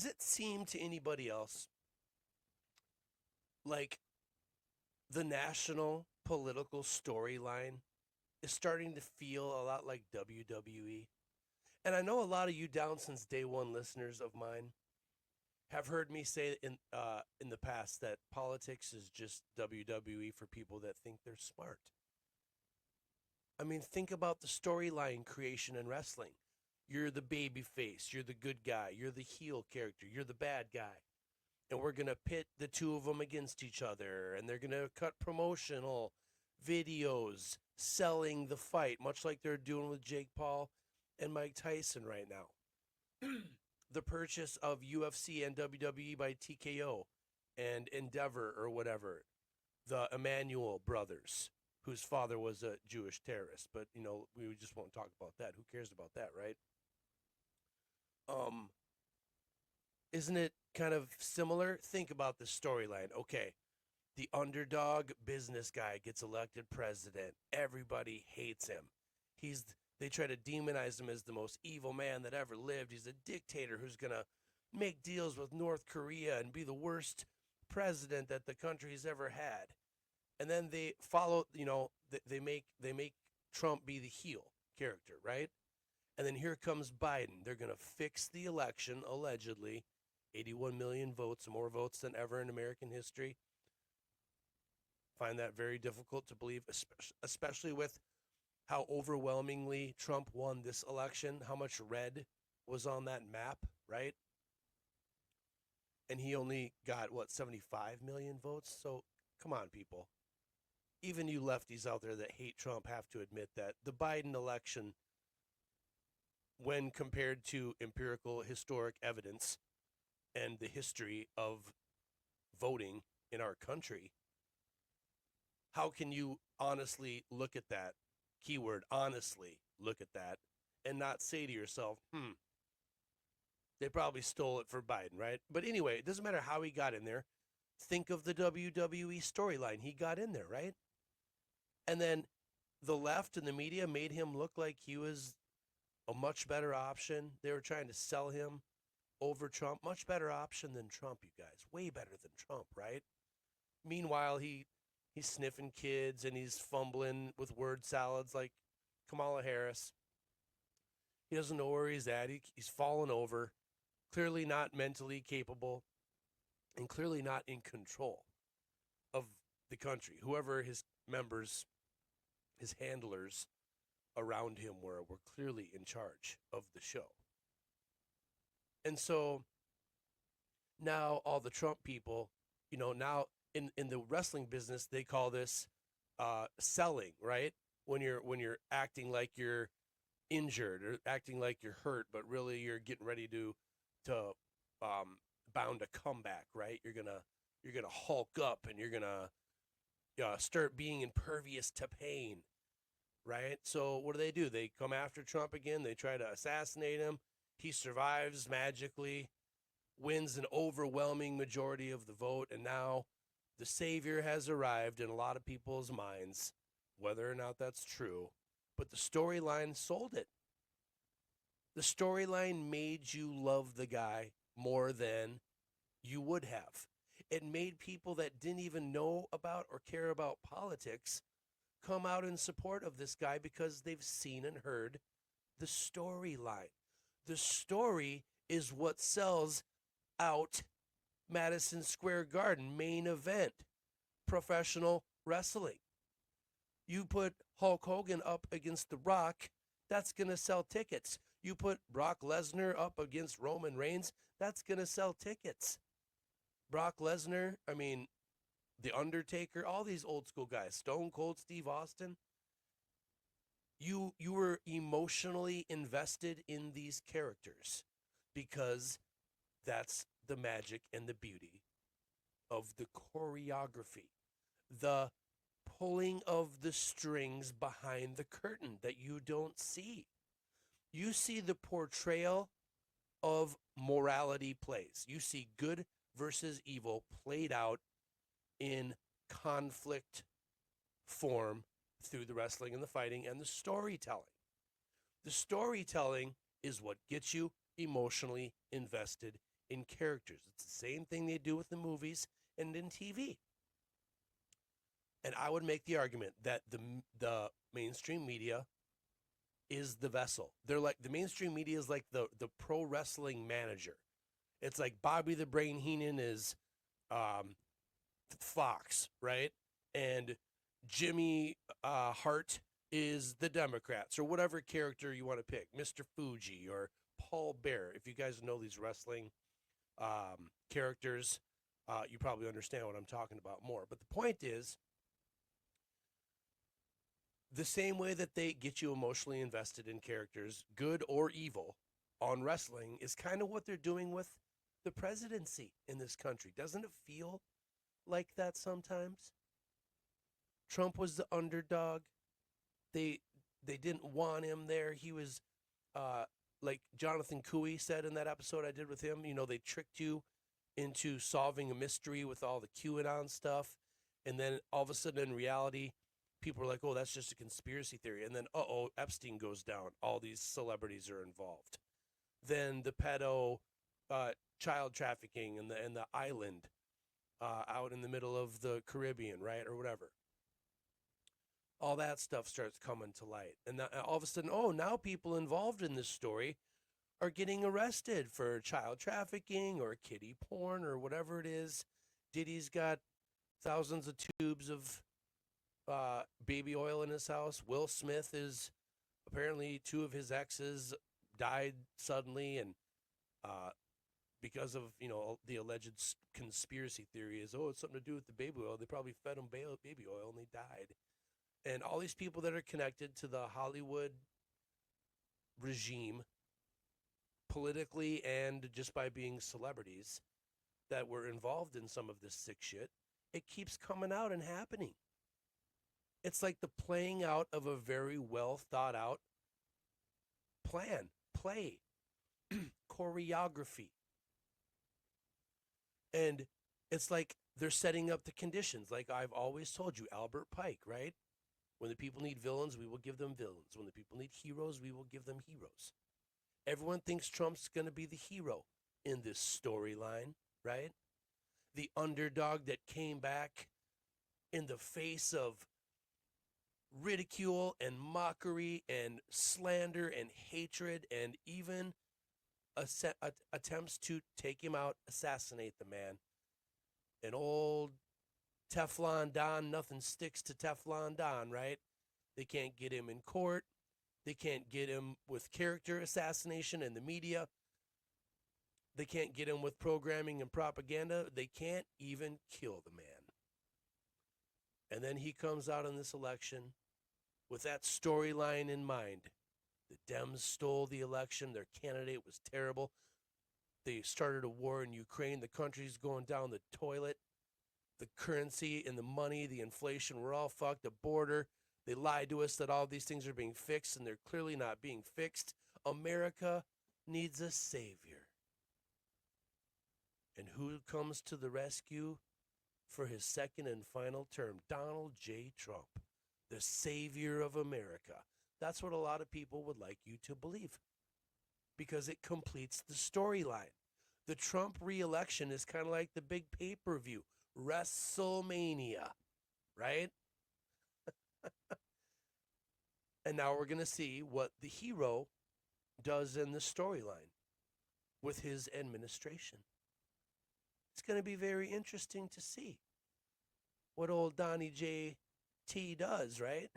Does it seem to anybody else like the national political storyline is starting to feel a lot like WWE? And I know a lot of you down since day one listeners of mine have heard me say in the past that politics is just WWE for people that think they're smart. I mean, think about the storyline creation in wrestling. You're the baby face, you're the good guy, you're the heel character, you're the bad guy. And we're going to pit the two of them against each other, and they're going to cut promotional videos selling the fight, much like they're doing with Jake Paul and Mike Tyson right now. The purchase of UFC and WWE by TKO and Endeavor or whatever, the Emanuel brothers, whose father was a Jewish terrorist. But, we just won't talk about that. Who cares about that, right? Um, isn't it kind of similar? Think about the storyline. Okay, the underdog business guy gets elected president. Everybody hates him. He's they try to demonize him as the most evil man that ever lived. He's a dictator who's going to make deals with North Korea and be the worst president that the country's ever had. And then they follow, they make Trump be the heel character, right? And then here comes Biden. They're going to fix the election allegedly. 81 million votes, more votes than ever in American history. Find that very difficult to believe, especially with how overwhelmingly Trump won this election, how much red was on that map, right? And he only got, 75 million votes? So come on, people. Even you lefties out there that hate Trump have to admit that the Biden election, when compared to empirical historic evidence and the history of voting in our country, how can you honestly look at that keyword, honestly look at that, and not say to yourself, they probably stole it for Biden, right? But anyway, it doesn't matter how he got in there. Think of the WWE storyline. He got in there, right? And then the left and the media made him look like he was a much better option. They were trying to sell him over Trump. Much better option than Trump, you guys. Way better than Trump, right? Meanwhile, he's sniffing kids and he's fumbling with word salads like Kamala Harris. He doesn't know where he's at. He's fallen over, clearly not mentally capable, and clearly not in control of the country. Whoever his members, his handlers around him were clearly in charge of the show. And so now all the Trump people, now in the wrestling business, they call this selling, right? When you're acting like you're injured or acting like you're hurt, but really you're getting ready to bound a comeback, right? You're gonna hulk up and you're gonna start being impervious to pain, right? So what do? They come after Trump again. They try to assassinate him. He survives magically, wins an overwhelming majority of the vote, and now the savior has arrived in a lot of people's minds, whether or not that's true. But the storyline sold it. The storyline made you love the guy more than you would have. It made people that didn't even know about or care about politics come out in support of this guy because they've seen and heard the storyline. The story is what sells out Madison Square Garden, main event, professional wrestling. You put Hulk Hogan up against The Rock, that's going to sell tickets. You put Brock Lesnar up against Roman Reigns, that's going to sell tickets. Brock Lesnar, The Undertaker, all these old school guys, Stone Cold Steve Austin. You were emotionally invested in these characters because that's the magic and the beauty of the choreography, the pulling of the strings behind the curtain that you don't see. You see the portrayal of morality plays. You see good versus evil played out in conflict form through the wrestling and the fighting and the storytelling. The storytelling is what gets you emotionally invested in characters. It's the same thing they do with the movies and in TV. And I would make the argument that the mainstream media is the vessel. They're like, the mainstream media is like the pro wrestling manager. It's like Bobby the Brain Heenan is Fox, right? And Jimmy Hart is the Democrats, or whatever character you want to pick, Mr. Fuji or Paul Bear. If you guys know these wrestling characters, you probably understand what I'm talking about more. But the point is, the same way that they get you emotionally invested in characters, good or evil, on wrestling is kind of what they're doing with the presidency in this country. Doesn't it feel like that sometimes? Trump was the underdog. They didn't want him there. He was like Jonathan Cooey said in that episode I did with him, they tricked you into solving a mystery with all the QAnon stuff, and then all of a sudden in reality people are like, oh, that's just a conspiracy theory. And then, Epstein goes down. All these celebrities are involved. Then the pedo child trafficking and the island out in the middle of the Caribbean, right, or whatever. All that stuff starts coming to light. And all of a sudden, now people involved in this story are getting arrested for child trafficking or kiddie porn or whatever it is. Diddy's got thousands of tubes of baby oil in his house. Will Smith is apparently, 2 of his exes died suddenly, and because of the alleged conspiracy theory is, it's something to do with the baby oil. They probably fed him baby oil and they died. And all these people that are connected to the Hollywood regime, politically and just by being celebrities, that were involved in some of this sick shit, it keeps coming out and happening. It's like the playing out of a very well thought out play, choreography. And it's like they're setting up the conditions. Like I've always told you, Albert Pike, right? When the people need villains, we will give them villains. When the people need heroes, we will give them heroes. Everyone thinks Trump's going to be the hero in this storyline, right? The underdog that came back in the face of ridicule and mockery and slander and hatred and even attempts to take him out, assassinate the man. An old Teflon Don, nothing sticks to Teflon Don, right? They can't get him in court. They can't get him with character assassination in the media. They can't get him with programming and propaganda. They can't even kill the man. And then he comes out in this election with that storyline in mind. The Dems stole the election. Their candidate was terrible. They started a war in Ukraine. The country's going down the toilet. The currency and the money, the inflation, we're all fucked. The border, they lied to us that all these things are being fixed, and they're clearly not being fixed. America needs a savior. And who comes to the rescue for his second and final term? Donald J. Trump, the savior of America. That's what a lot of people would like you to believe, because it completes the storyline. The Trump re-election is kind of like the big pay-per-view, WrestleMania, right? And now we're going to see what the hero does in the storyline with his administration. It's going to be very interesting to see what old Donnie J. T does, right?